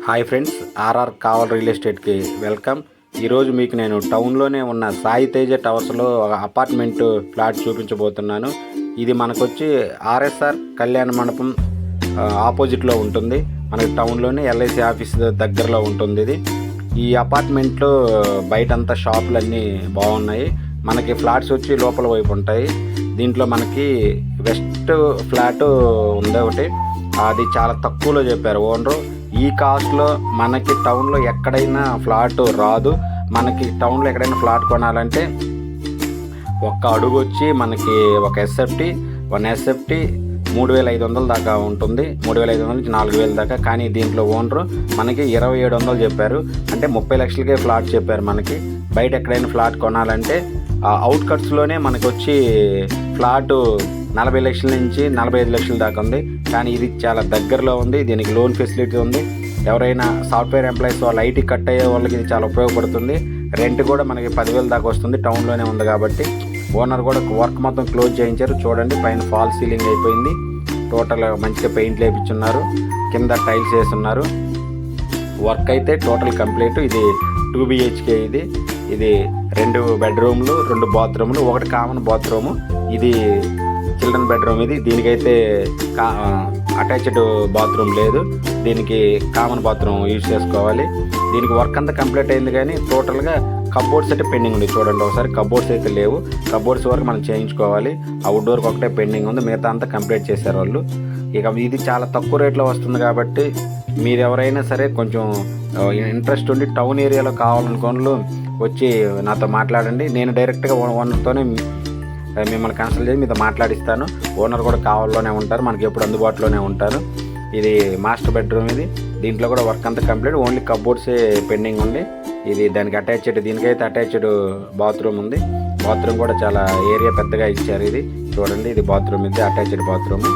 Hi friends, R R Kaval real ఎస్టేట్కి welcome. ఈరోజు మీకు నేను టౌన్లోనే ఉన్న సాయి తేజ టవర్స్లో ఒక అపార్ట్మెంట్ ఫ్లాట్ చూపించబోతున్నాను. ఇది మనకొచ్చి ఆర్ఎస్ఆర్ కళ్యాణ మండపం ఆపోజిట్లో ఉంటుంది. మనకి టౌన్లోనే ఎల్ఐసి ఆఫీస్ దగ్గరలో ఉంటుంది. ఈ అపార్ట్మెంట్లో బయటంతా షాపులన్నీ బాగున్నాయి. మనకి ఫ్లాట్స్ వచ్చి లోపల వైపు ఉంటాయి. దీంట్లో మనకి వెస్ట్ ఫ్లాట్ ఉంది ఒకటి, అది చాలా తక్కువలో చెప్పారు ఓనరు. ఈ కాస్ట్లో మనకి టౌన్లో ఎక్కడైనా ఫ్లాట్ రాదు. మనకి టౌన్లో ఎక్కడైనా ఫ్లాట్ కొనాలంటే ఒక్క అడుగు వచ్చి మనకి ఒక ఎస్ఎఫ్టీ 3,500 దాకా ఉంటుంది. 3,500 నుంచి 4,000 దాకా. కానీ దీంట్లో ఓనరు మనకి 2,700 చెప్పారు. అంటే 30 లక్షలకే ఫ్లాట్ చెప్పారు. మనకి బయట ఎక్కడైనా ఫ్లాట్ కొనాలంటే అవుట్కట్స్లోనే మనకి వచ్చి ఫ్లాటు 40 లక్షల నుంచి 45 లక్షల దాకా ఉంది. కానీ ఇది చాలా దగ్గరలో ఉంది. దీనికి లోన్ ఫెసిలిటీ ఉంది. ఎవరైనా సాఫ్ట్వేర్ ఎంప్లాయీస్ వాళ్ళు ఐటీ కట్ అయ్యే వాళ్ళకి ఇది చాలా ఉపయోగపడుతుంది. రెంట్ కూడా మనకి 10,000 దాకా వస్తుంది. టౌన్లోనే ఉంది కాబట్టి ఓనర్ కూడా వర్క్ మొత్తం క్లోజ్ చేయించారు. చూడండి, పైన ఫాల్ సీలింగ్ అయిపోయింది. టోటల్ మంచిగా పెయింట్ వేయించున్నారు. కింద టైల్స్ వేస్తున్నారు. వర్క్ అయితే టోటల్ కంప్లీట్. ఇది 2 BHK. ఇది 2 బెడ్రూమ్లు, 2 బాత్రూమ్లు, ఒకటి కామన్ బాత్రూము. ఇది చిల్డ్రన్ బెడ్రూమ్. దీనికైతే అటాచ్డ్ బాత్రూమ్ లేదు. దీనికి కామన్ బాత్రూమ్ యూజ్ చేసుకోవాలి. దీనికి వర్క్ అంతా కంప్లీట్ అయింది. కానీ టోటల్గా కబోర్డ్స్ అయితే పెండింగ్ ఉంది. చూడండి ఒకసారి, కబోర్డ్స్ అయితే లేవు. కబోర్డ్స్ వరకు మనం చేయించుకోవాలి. అవుట్డోర్కి ఒకటే పెండింగ్ ఉంది. మిగతా అంతా కంప్లీట్ చేశారు వాళ్ళు. ఇక ఇది చాలా తక్కువ రేట్లో వస్తుంది కాబట్టి మీరు ఎవరైనా సరే కొంచెం ఇంట్రెస్ట్ ఉండి టౌన్ ఏరియాలో కావాలనుకోని వచ్చి నాతో మాట్లాడండి. నేను డైరెక్ట్గా ఓనర్తోనే మిమ్మల్ని కన్సల్ట్ చేసి మీతో మాట్లాడిస్తాను. ఓనర్ కూడా కావాల్లోనే ఉంటారు, మనకి ఎప్పుడు అందుబాటులోనే ఉంటారు. ఇది మాస్టర్ బెడ్రూమ్. దీంట్లో కూడా వర్క్ అంతా కంప్లీట్. ఓన్లీ కబోర్డ్సే పెండింగ్ ఉంది. ఇది దానికి అటాచ్డ్, దీనికైతే అటాచ్డ్ బాత్రూమ్ ఉంది. బాత్రూమ్ కూడా చాలా ఏరియా పెద్దగా ఇచ్చారు. ఇది చూడండి, ఇది బాత్రూమ్. ఇది అటాచ్డ్ బాత్రూమ్.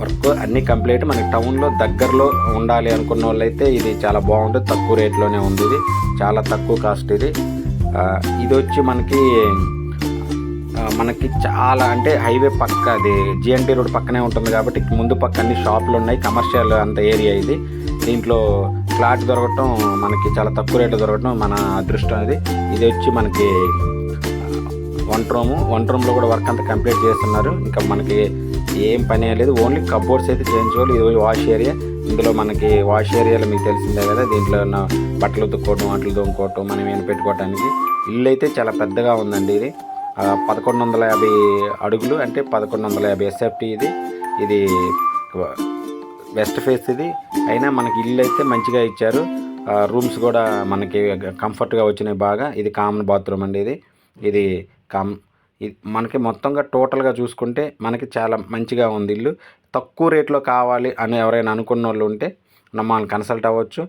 వర్క్ అన్నీ కంప్లీట్. మనకి టౌన్లో దగ్గరలో ఉండాలి అనుకున్న వాళ్ళైతే ఇది చాలా బాగుంటుంది. తక్కువ రేట్లోనే ఉంది. ఇది చాలా తక్కువ కాస్ట్. ఇది వచ్చి మనకి చాలా అంటే హైవే పక్క, అది GNT రోడ్ పక్కనే ఉంటుంది కాబట్టి ముందు పక్క అన్ని షాపులు ఉన్నాయి. కమర్షియల్ అంత ఏరియా ఇది. దీంట్లో ఫ్లాట్ దొరకటం మనకి చాలా తక్కువ రేట్లో దొరకటం మన అదృష్టం. ఇది వచ్చి మనకి వంట రూమ్లో కూడా వర్క్ అంతా కంప్లీట్ చేస్తున్నారు. ఇంకా మనకి ఏం పని లేదు. ఓన్లీ కబోర్డ్స్ అయితే చేయించుకోవాలి. ఇది వాష్ ఏరియా. ఇందులో మనకి వాష్ ఏరియాలో మీకు తెలిసిందే కదా, దీంట్లో ఉన్న బట్టలు ఉతుక్కోవటం, అట్లు తోముకోవటం, మనం ఏమైనా పెట్టుకోవటానికి. ఇల్లు అయితే చాలా పెద్దగా ఉందండి. ఇది 1150 అడుగులు, అంటే 1150 SFT. ఇది వెస్ట్ ఫేస్. అయినా మనకి ఇల్లు అయితే మంచిగా ఇచ్చారు. రూమ్స్ కూడా మనకి కంఫర్ట్గా వచ్చినాయి బాగా. ఇది కామన్ బాత్రూమ్ అండి. ఇది మనకి మొత్తంగా టోటల్గా చూసుకుంటే మనకి చాలా మంచిగా ఉంది ఇల్లు. తక్కువ రేట్లో కావాలి అని ఎవరైనా అనుకున్న వాళ్ళు ఉంటే మమ్మల్ని కన్సల్ట్ అవ్వచ్చు.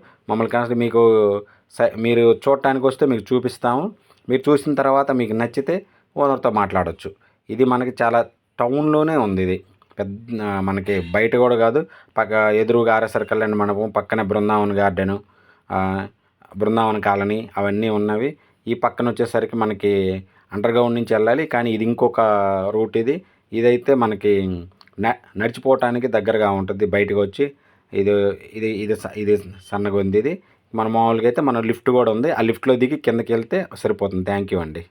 మీరు చూడటానికి వస్తే మీకు చూపిస్తాము. మీరు చూసిన తర్వాత మీకు నచ్చితే ఓనర్తో మాట్లాడవచ్చు. ఇది మనకి చాలా టౌన్లోనే ఉంది. ఇది పెద్ద మనకి బయట కూడా కాదు. ఎదురుగా ఆర్ఎస్ఆర్ కళ్యాణ మండపం, పక్కనే బృందావన్ గార్డెను, బృందావన్ కాలనీ అవన్నీ ఉన్నవి. ఈ పక్కన వచ్చేసరికి మనకి అండర్గ్రౌండ్ నుంచి వెళ్ళాలి. కానీ ఇది ఇంకొక రూట్. ఇదైతే మనకి నడిచిపోవటానికి దగ్గరగా ఉంటుంది. బయటకు వచ్చి ఇది సన్నగా ఉంది. మన మామూలుగా అయితే మన లిఫ్ట్ కూడా ఉంది. ఆ లిఫ్ట్లో దిగి కిందకి వెళ్తే సరిపోతుంది. థ్యాంక్ యూ అండి.